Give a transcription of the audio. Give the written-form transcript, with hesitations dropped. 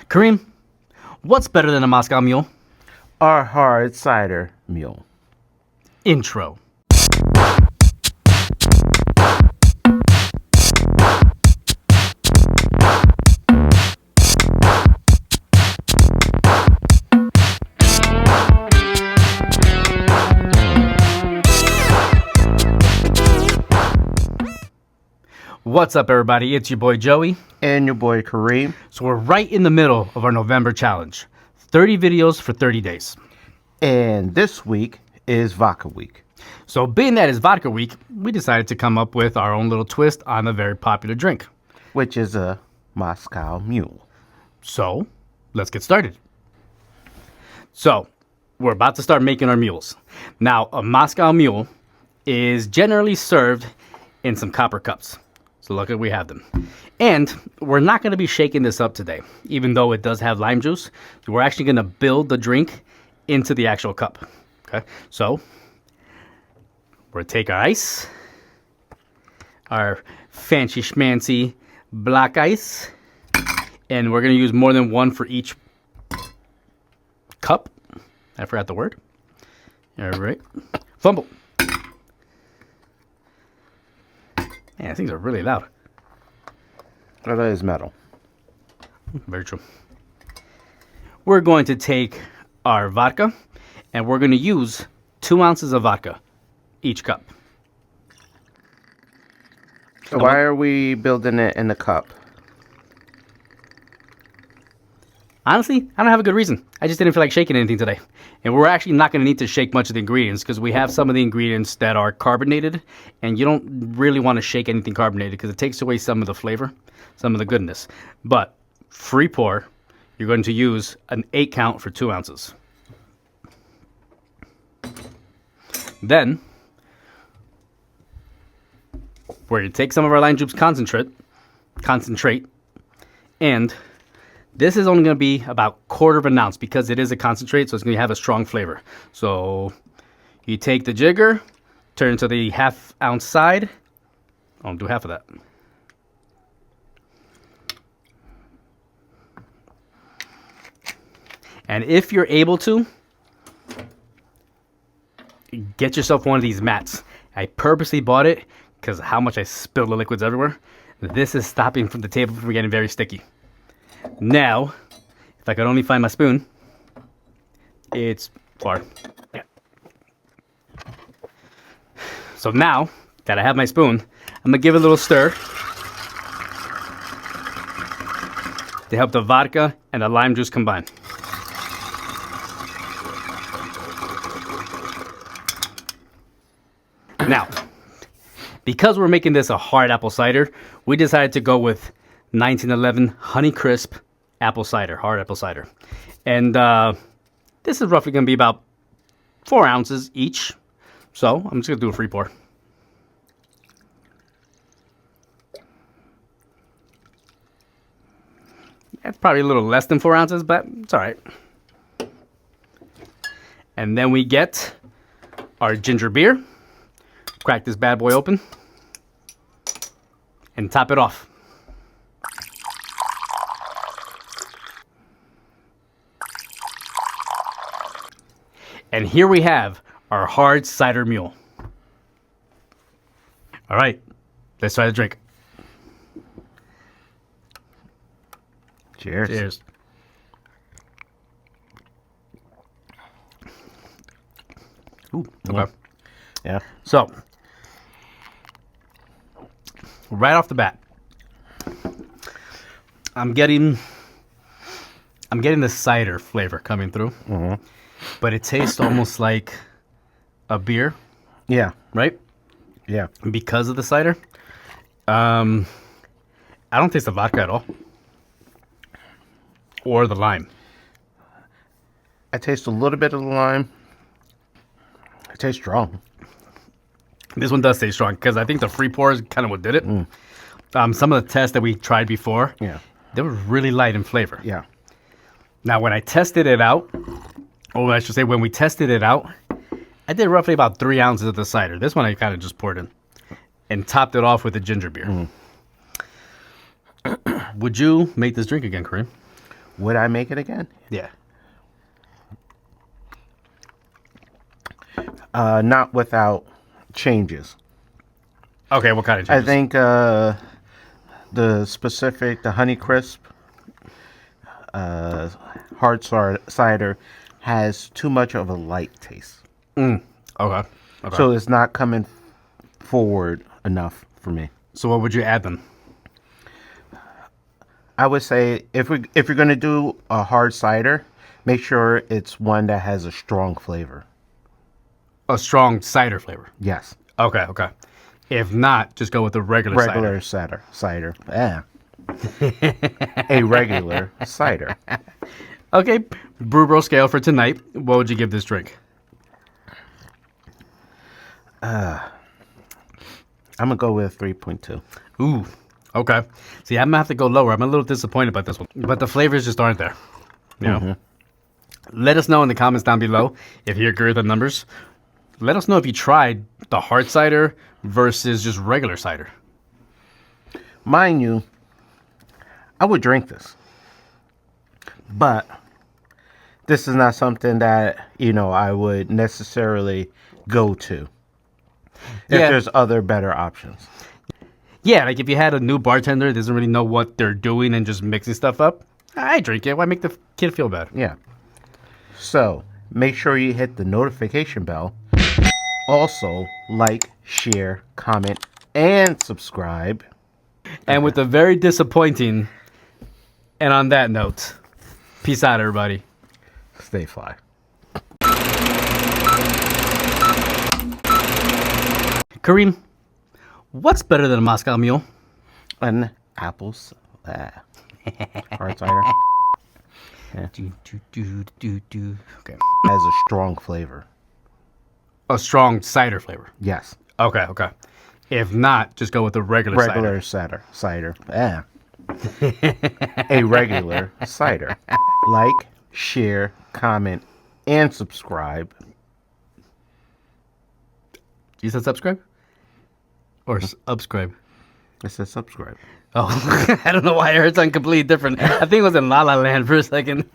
Kareem, what's better than a Moscow Mule? Our hard cider mule. Intro. What's up, everybody? It's your boy Joey. And your boy Kareem. So we're right in the middle of our November challenge. 30 videos for 30 days. And this week is Vodka Week. So being that it's Vodka Week, we decided to come up with our own little twist on a very popular drink. Which is a Moscow Mule. So, let's get started. So, we're about to start making our mules. Now, a Moscow Mule is generally served in some copper cups. So look at we have them. And we're not going to be shaking this up today, even though it does have lime juice. We're actually going to build the drink into the actual cup. Okay, so we're going to take our ice, our fancy schmancy black ice, and we're going to use more than one for each cup. I forgot the word. All right. Fumble. Man, things are really loud. Oh, that is metal. Very true. We're going to take our vodka, and we're going to use 2 ounces of vodka each cup. So why are we building it in the cup? Honestly, I don't have a good reason. I just didn't feel like shaking anything today. And we're actually not going to need to shake much of the ingredients because we have some of the ingredients that are carbonated, and you don't really want to shake anything carbonated because it takes away some of the flavor, some of the goodness. But free pour, you're going to use an 8 count for 2 ounces. Then we're going to take some of our lime juice concentrate, and this is only going to be about 1/4 of an ounce because it is a concentrate, so it's going to have a strong flavor. So you take the jigger, turn to the 1/2 ounce side. I'll do half of that. And if you're able to, get yourself one of these mats. I purposely bought it because of how much I spilled the liquids everywhere. This is stopping from the table from getting very sticky. Now, if I could only find my spoon, it's far. Yeah. So now that I have my spoon, I'm going to give it a little stir to help the vodka and the lime juice combine. Now, because we're making this a hard apple cider, we decided to go with 1911 Honeycrisp Apple Cider, Hard Apple Cider. And this is roughly going to be about 4 ounces each. So I'm just going to do a free pour. That's probably a little less than 4 ounces, but it's all right. And then we get our ginger beer. Crack this bad boy open and top it off. And here we have our hard cider mule. All right, let's try the drink. Cheers. Cheers. Ooh, okay. Yeah. So, right off the bat, I'm getting the cider flavor coming through. Mm-hmm. But it tastes almost like a beer. Yeah. Right? Yeah. Because of the cider. I don't taste the vodka at all. Or the lime. I taste a little bit of the lime. It tastes strong. This one does taste strong because I think the free pour is kind of what did it. Some of the tests that we tried before, they were really light in flavor. Yeah. Now, when I tested it out, or I should say when we tested it out, I did roughly about 3 ounces of the cider. This one I kind of just poured in and topped it off with the ginger beer. Would you make this drink again, Kareem? Would I make it again? Yeah. Not without changes. Okay, what kind of I changes? think the Honeycrisp hard cider has too much of a light taste. Okay. Okay. So it's not coming forward enough for me. So what would you add then? I would say if you're going to do a hard cider, make sure it's one that has a strong flavor. A strong cider flavor. Yes. Okay, okay. If not, just go with the regular cider. Cider. Yeah. A regular cider. Okay, Brew Broz scale for tonight. What would you give this drink? I'm going to go with 3.2. Ooh, okay. See, I'm going to have to go lower. I'm a little disappointed about this one. But the flavors just aren't there. You know? Let us know in the comments down below if you agree with the numbers. Let us know if you tried the hard cider versus just regular cider. Mind you, I would drink this. But this is not something that, I would necessarily go to. If there's other better options. Yeah, like if you had a new bartender that doesn't really know what they're doing and just mixing stuff up, I drink it. Why make the kid feel bad? Yeah. So, make sure you hit the notification bell. Also, like, share, comment, and subscribe. And with a very disappointing, and on that note, peace out, everybody. Stay fly. Kareem, what's better than a Moscow Mule? An apple hard cider. Okay. Has a strong flavor. A strong cider flavor. Yes. Okay, okay. If not, just go with the regular cider. Cider. Yeah. A regular cider. Like, share, comment, and subscribe. You said subscribe? Or subscribe? I said subscribe. Oh, I don't know why I heard something completely different. I think it was in La La Land for a second.